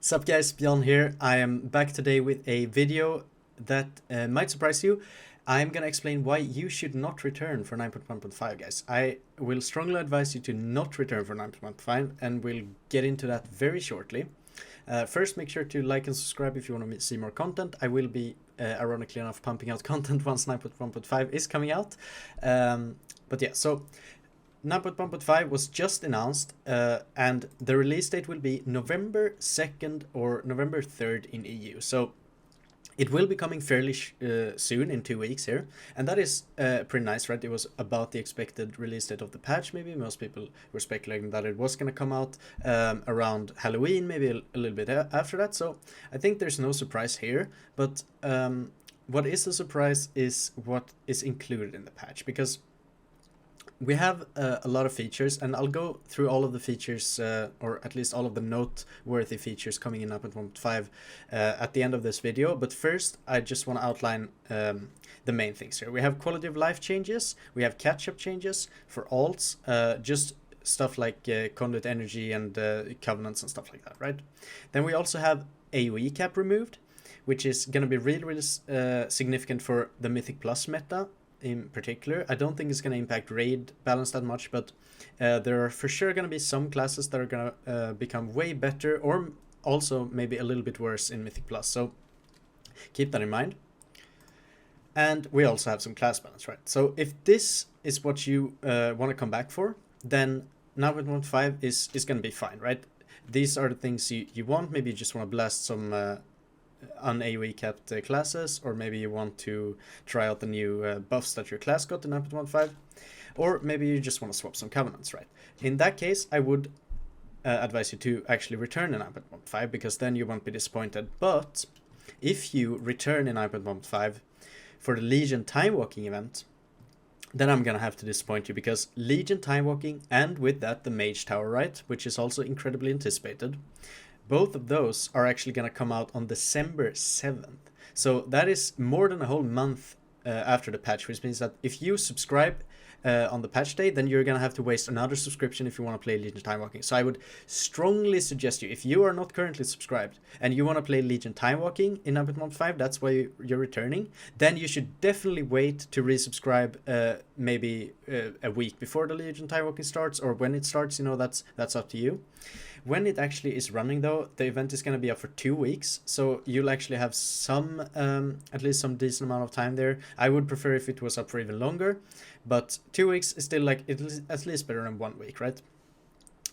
Sup guys, Bjorn here. I am back today with a video that might surprise you. I'm gonna explain why you should not return for 9.1.5, guys. I will strongly advise you to not return for 9.1.5, and we'll get into that very shortly. First, make sure to like and subscribe if you want to see more content. I will be, ironically enough, pumping out content once 9.1.5 is coming out. But yeah, so 9.1.5 was just announced, and the release date will be November 2nd or November 3rd in EU. So it will be coming fairly soon, in 2 weeks here, and that is pretty nice, right? It was about the expected release date of the patch. Maybe most people were speculating that it was going to come out around Halloween, maybe a little bit after that. So I think there's no surprise here, but what is a surprise is what is included in the patch, because we have a lot of features, and I'll go through all of the features, or at least all of the noteworthy features coming in 9.1.5 at the end of this video. But first, I just want to outline the main things here. We have quality of life changes, we have catch-up changes for alts, just stuff like conduit energy and covenants and stuff like that, right? Then we also have AoE cap removed, which is going to be really significant for the Mythic Plus meta in particular. I don't think it's going to impact raid balance that much, but there are for sure going to be some classes that are going to become way better, or also maybe a little bit worse in Mythic Plus, so keep that in mind. And we also have some class balance, right? So if this is what you want to come back for, then 9.1.5 is going to be fine, right? These are the things you want. Maybe you just want to blast some un-AoE capped classes, or maybe you want to try out the new buffs that your class got in 9.1.5, or maybe you just want to swap some covenants, right? In that case, I would advise you to actually return in 9.1.5, because then you won't be disappointed. But if you return in 9.1.5 for the Legion Time Walking event, then I'm gonna have to disappoint you, because Legion Time Walking, and with that the Mage Tower, right, which is also incredibly anticipated, both of those are actually going to come out on December 7th. So that is more than a whole month after the patch, which means that if you subscribe on the patch day, then you're going to have to waste another subscription if you want to play Legion Time Walking. So I would strongly suggest you, if you are not currently subscribed and you want to play Legion Time Walking in 9.1.5, that's why you're returning, then you should definitely wait to resubscribe maybe a week before the Legion Time Walking starts, or when it starts, you know, that's up to you. When it actually is running, though, the event is going to be up for 2 weeks, so you'll actually have some, at least some decent amount of time there. I would prefer if it was up for even longer, but 2 weeks is still, like, it's at least better than 1 week, right?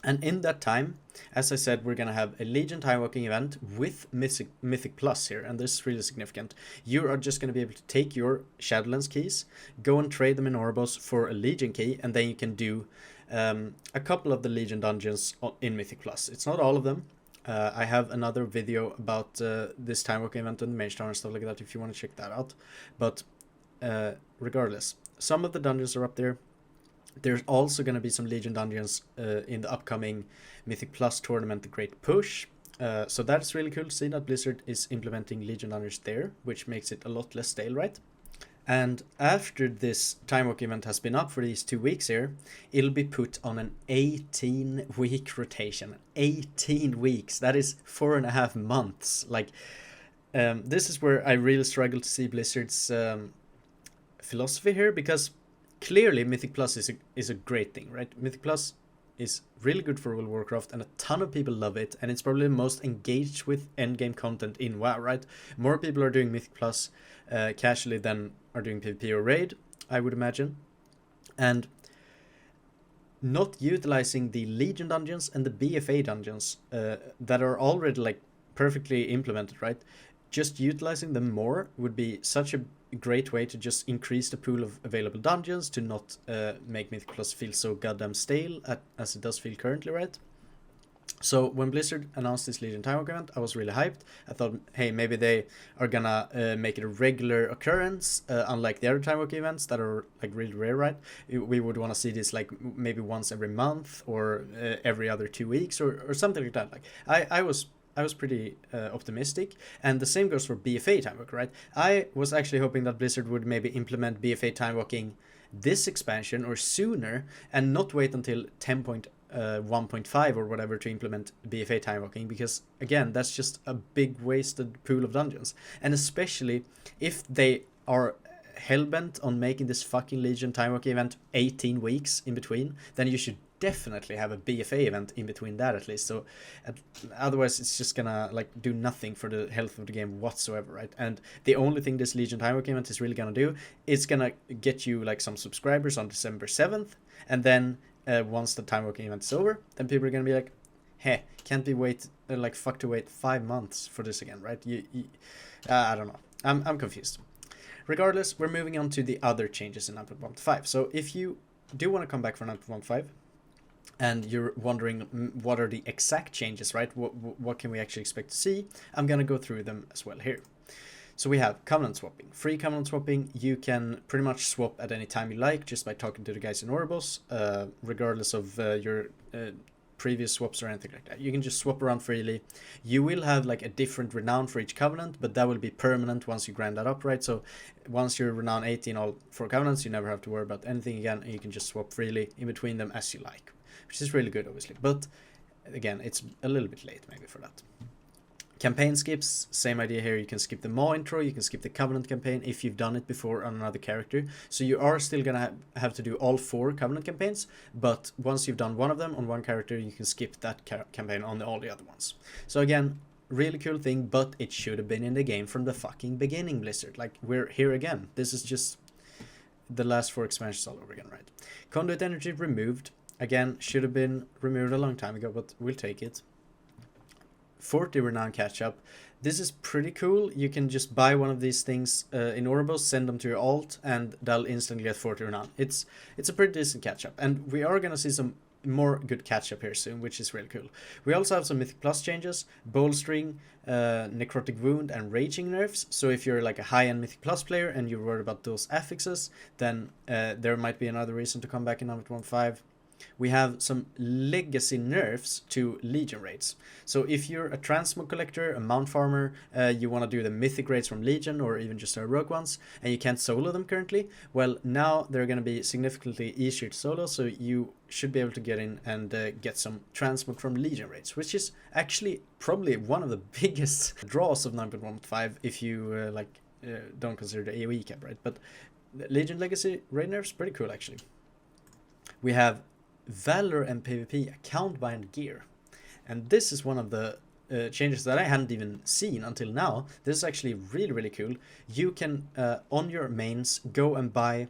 And in that time, as I said, we're going to have a Legion Time Walking event with Mythic Plus here, and this is really significant. You are just going to be able to take your Shadowlands keys, go and trade them in Oribos for a Legion key, and then you can do a couple of the Legion dungeons in Mythic Plus. It's not all of them. I have another video about this Time Walking event and the Mage Tower and stuff like that if you want to check that out. But regardless, some of the dungeons are up there. There's also going to be some Legion dungeons in the upcoming Mythic Plus tournament, the Great Push. So that's really cool to see that Blizzard is implementing Legion dungeons there, which makes it a lot less stale, right? And after this Time Walk event has been up for these 2 weeks here, it'll be put on an 18-week rotation. 18 weeks, that is 4.5 months. Like, this is where I really struggle to see Blizzard's philosophy here, because clearly Mythic Plus is a great thing, right? Mythic Plus is really good for World of Warcraft, and a ton of people love it, and it's probably the most engaged with endgame content in WoW, right? More people are doing Mythic Plus casually than are doing PvP or Raid, I would imagine. And not utilizing the Legion dungeons and the BFA dungeons that are already, like, perfectly implemented, right? Just utilizing them more would be such a great way to just increase the pool of available dungeons, to not make Mythic Plus feel so goddamn stale as it does feel currently, right? So when Blizzard announced this Legion Time Walk event, I was really hyped. I thought, hey, maybe they are gonna make it a regular occurrence, unlike the other Time Walk events that are, like, really rare, right? We would want to see this, like, maybe once every month, or every other 2 weeks, or something like that. Like, I was pretty optimistic, and the same goes for BFA Time Walk, right? I was actually hoping that Blizzard would maybe implement BFA Time Walking this expansion or sooner, and not wait until 10.0 1.5 or whatever to implement BFA time walking, because again, that's just a big wasted pool of dungeons. And especially if they are hellbent on making this fucking Legion time walking event 18 weeks in between, then you should definitely have a BFA event in between that at least. So otherwise it's just gonna like do nothing for the health of the game whatsoever, right? And the only thing this Legion time walking event is really gonna do, it's gonna get you like some subscribers on December 7th, and then once the time walking event is over, then people are gonna be like, hey, can't be wait like fuck to wait 5 months for this again, right? I don't know, I'm confused. Regardless, we're moving on to the other changes in 9.1.5. So if you do want to come back for 9.1.5 and you're wondering what are the exact changes, right? What can we actually expect to see? I'm going to go through them as well here. So we have covenant swapping. Free covenant swapping, you can pretty much swap at any time you like just by talking to the guys in Oribos, regardless of your previous swaps or anything like that. You can just swap around freely. You will have like a different renown for each covenant, but that will be permanent once you grind that up, right? So once you're renown 18 all 4 covenants, you never have to worry about anything again, and you can just swap freely in between them as you like, which is really good, obviously. But again, it's a little bit late maybe for that. Campaign skips, same idea here. You can skip the Maw intro, you can skip the Covenant campaign if you've done it before on another character. So you are still gonna have to do all 4 Covenant campaigns, but once you've done one of them on one character, you can skip that campaign on all the other ones. So again, really cool thing, but it should have been in the game from the fucking beginning, Blizzard. Like, we're here again. This is just the last 4 expansions all over again, right? Conduit energy removed. Again, should have been removed a long time ago, but we'll take it. 40 renown catch up. This is pretty cool. You can just buy one of these things in Oribos, send them to your alt, and they'll instantly get 40 renown. It's a pretty decent catch up, and we are gonna see some more good catch up here soon, which is really cool. We also have some Mythic Plus changes: Bowstring, Necrotic Wound, and Raging nerfs. So if you're like a high-end Mythic Plus player and you're worried about those affixes, then there might be another reason to come back in 9.1.5. We have some legacy nerfs to Legion raids. So if you're a transmog collector, a mount farmer, you want to do the mythic raids from Legion or even just the heroic ones, and you can't solo them currently, well, now they're going to be significantly easier to solo, so you should be able to get in and get some transmog from Legion raids, which is actually probably one of the biggest draws of 9.1.5 if you don't consider the AoE cap, right? But Legion legacy raid nerfs, pretty cool actually. We have Valor and PvP account bind gear, and this is one of the changes that I hadn't even seen until now. This is actually really cool. You can on your mains go and buy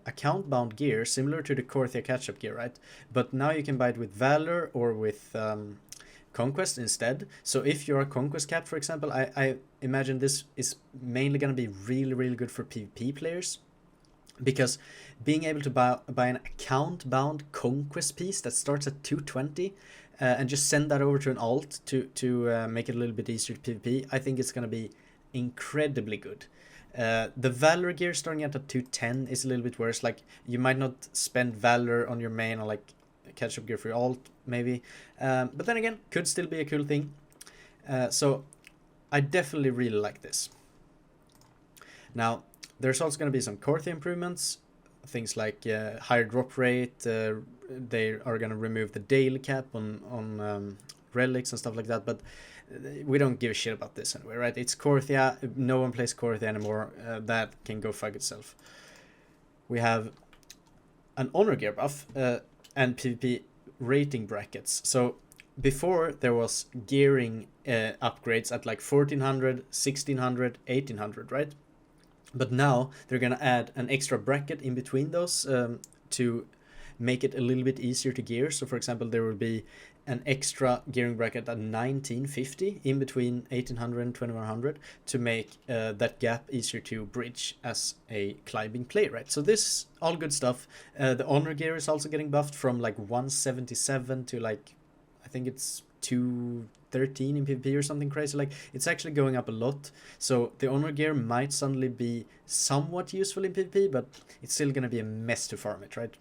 account bound gear similar to the Korthia catch-up gear, right? But now you can buy it with Valor or with Conquest instead. So if you're a Conquest cap, for example, I imagine this is mainly going to be really good for PvP players, because being able to buy an account-bound Conquest piece that starts at 220 and just send that over to an alt to make it a little bit easier to PvP, I think it's going to be incredibly good. The Valor gear starting at 210 is a little bit worse. Like, you might not spend Valor on your main or like catch-up gear for your alt, maybe. But then again, could still be a cool thing. So I definitely really like this. Now, there's also going to be some Korthia improvements, things like higher drop rate. They are going to remove the daily cap on relics and stuff like that, but we don't give a shit about this anyway, right? It's Korthia. No one plays Korthia anymore. That can go fuck itself. We have an honor gear buff and PvP rating brackets. So before there was gearing upgrades at like 1400, 1600, 1800, right? But now they're going to add an extra bracket in between those to make it a little bit easier to gear. So for example, there will be an extra gearing bracket at 1950 in between 1800 and 2100 to make that gap easier to bridge as a climbing player, right? So this is all good stuff. The honor gear is also getting buffed from like 177 to like, I think it's 213 in PvP or something crazy. Like, it's actually going up a lot. So the honor gear might suddenly be somewhat useful in PvP, but it's still going to be a mess to farm it, right?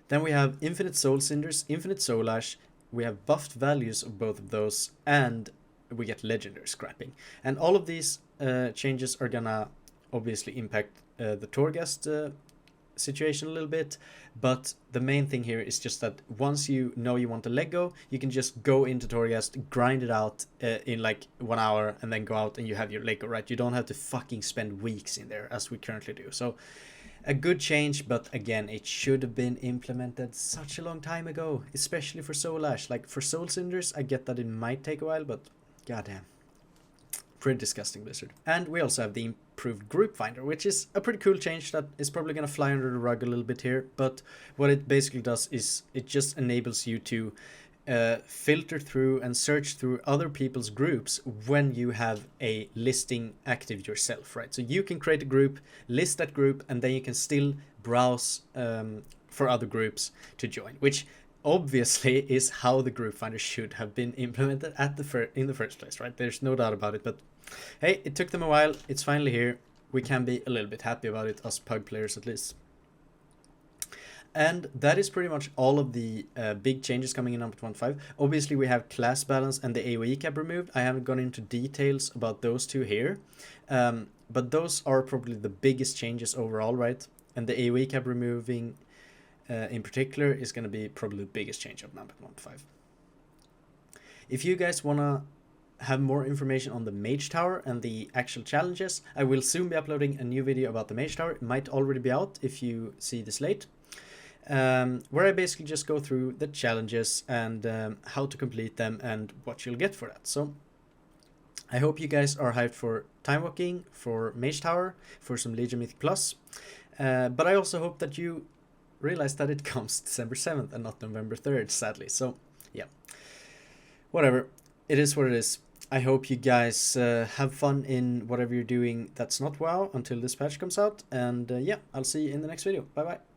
Then we have Infinite Soul Cinders, Infinite Soul Ash. We have buffed values of both of those, and we get legendary scrapping. And all of these changes are gonna obviously impact the Torghast situation a little bit, but the main thing here is just that once you know you want a Lego, you can just go into Torghast, grind it out in like 1 hour, and then go out and you have your Lego, right? You don't have to fucking spend weeks in there as we currently do. So a good change, but again, it should have been implemented such a long time ago, especially for Soul Ash. Like for Soul Cinders, I get that it might take a while, but goddamn. Pretty disgusting, Blizzard. And we also have the improved group finder, which is a pretty cool change that is probably going to fly under the rug a little bit here. But what it basically does is it just enables you to filter through and search through other people's groups when you have a listing active yourself, right? So you can create a group, list that group, and then you can still browse for other groups to join, which obviously is how the group finder should have been implemented at in the first place, right? There's no doubt about it. But hey, it took them a while. It's finally here. We can be a little bit happy about it, us Pug players at least. And that is pretty much all of the big changes coming in 1.15. Obviously, we have class balance and the AoE cap removed. I haven't gone into details about those two here. But those are probably the biggest changes overall, right? And the AoE cap removing in particular is going to be probably the biggest change of 9.15. If you guys want to have more information on the Mage Tower and the actual challenges, I will soon be uploading a new video about the Mage Tower. It might already be out if you see this late. Where I basically just go through the challenges and how to complete them and what you'll get for that. So I hope you guys are hyped for Time Walking, for Mage Tower, for some Legion Mythic Plus. But I also hope that you realize that it comes December 7th and not November 3rd, sadly. So yeah, whatever. It is what it is. I hope you guys have fun in whatever you're doing that's not WoW until this patch comes out. And yeah, I'll see you in the next video. Bye bye.